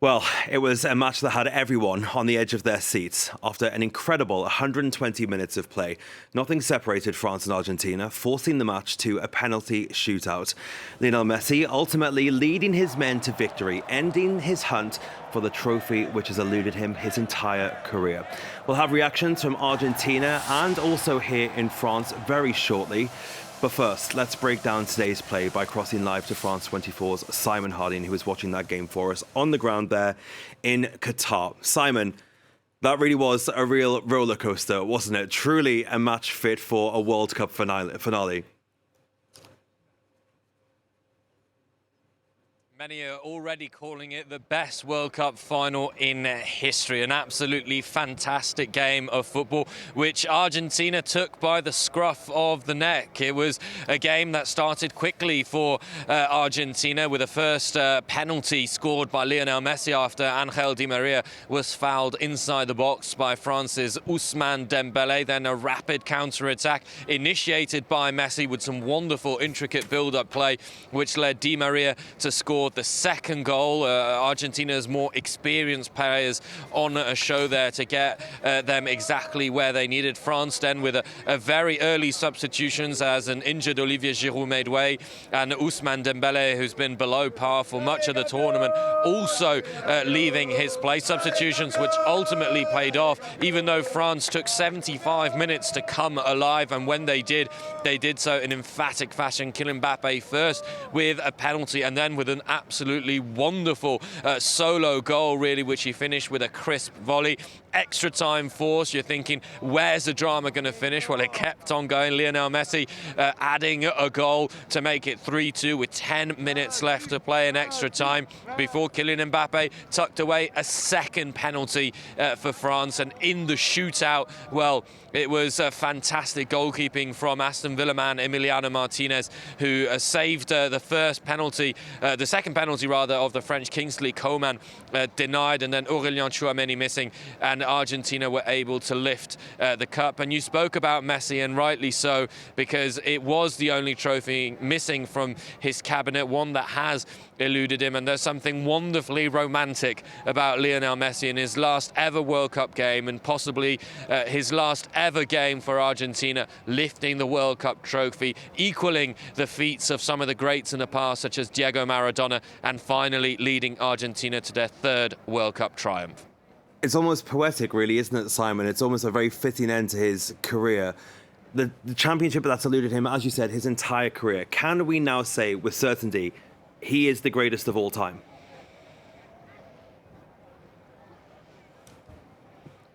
Well, it was a match that had everyone on the edge of their seats. After an incredible 120 minutes of play, nothing separated France and Argentina, forcing the match to a penalty shootout. Lionel Messi ultimately leading his men to victory, ending his hunt for the trophy which has eluded him his entire career. We'll have reactions from Argentina and also here in France very shortly. But first, let's break down today's play by crossing live to France 24's Simon Harding, who was watching that game for us on the ground there in Qatar. Simon, that really was a real roller coaster, wasn't it? Truly a match fit for a World Cup finale. Many are already calling it the best World Cup final in history. An absolutely fantastic game of football, which Argentina took by the scruff of the neck. It was a game that started quickly for Argentina with a first penalty scored by Lionel Messi after Angel Di Maria was fouled inside the box by France's Ousmane Dembele. Then a rapid counter-attack initiated by Messi with some wonderful, intricate build-up play, which led Di Maria to score the second goal. Argentina's more experienced players on a show there to get them exactly where they needed. France then with a very early substitutions as an injured Olivier Giroud made way, and Ousmane Dembele, who's been below par for much of the tournament, also leaving his place. Substitutions which ultimately paid off, even though France took 75 minutes to come alive, and when they did so in emphatic fashion. Kylian Mbappe first with a penalty, and then with an absolutely wonderful solo goal, really, which he finished with a crisp volley. Extra time force, you're thinking, where's the drama going to finish? Well, it kept on going. Lionel Messi adding a goal to make it 3-2 with 10 minutes left to play in extra time before Kylian Mbappe tucked away a second penalty for France. And in the shootout, well, it was fantastic goalkeeping from Aston Villa man Emiliano Martinez, who saved the first penalty, the second penalty rather, of the French Kingsley Coman denied, and then Aurélien Tchouameni missing, and Argentina were able to lift the cup. And you spoke about Messi, and rightly so, because it was the only trophy missing from his cabinet, one that has eluded him. And there's something wonderfully romantic about Lionel Messi in his last ever World Cup game, and possibly his last ever game for Argentina, lifting the World Cup trophy, equaling the feats of some of the greats in the past, such as Diego Maradona, and finally leading Argentina to their third World Cup triumph. It's almost poetic, really, isn't it, Simon? It's almost a very fitting end to his career. The championship that's eluded him, as you said, his entire career. Can we now say with certainty he is the greatest of all time?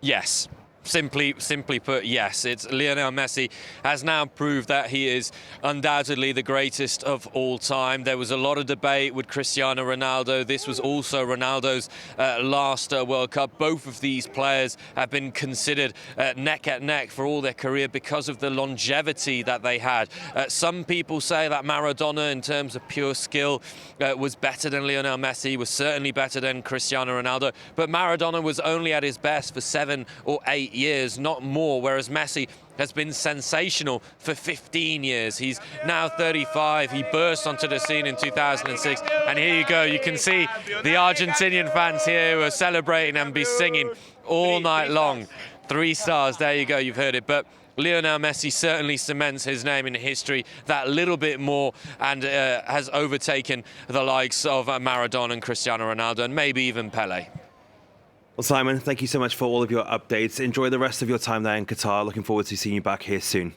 Yes. Simply put, yes. It's Lionel Messi has now proved that he is undoubtedly the greatest of all time. There was a lot of debate with Cristiano Ronaldo. This was also Ronaldo's last World Cup. Both of these players have been considered neck and neck for all their career because of the longevity that they had. Some people say that Maradona, in terms of pure skill, was better than Lionel Messi, was certainly better than Cristiano Ronaldo. But Maradona was only at his best for 7 or 8 years, not more, whereas Messi has been sensational for 15 years. He's now 35. He burst onto the scene in 2006. And here you go. You can see the Argentinian fans here who are celebrating and be singing all night long. 3 stars. There you go. You've heard it. But Lionel Messi certainly cements his name in history that little bit more, and has overtaken the likes of Maradona and Cristiano Ronaldo, and maybe even Pele. Well, Simon, thank you so much for all of your updates. Enjoy the rest of your time there in Qatar. Looking forward to seeing you back here soon.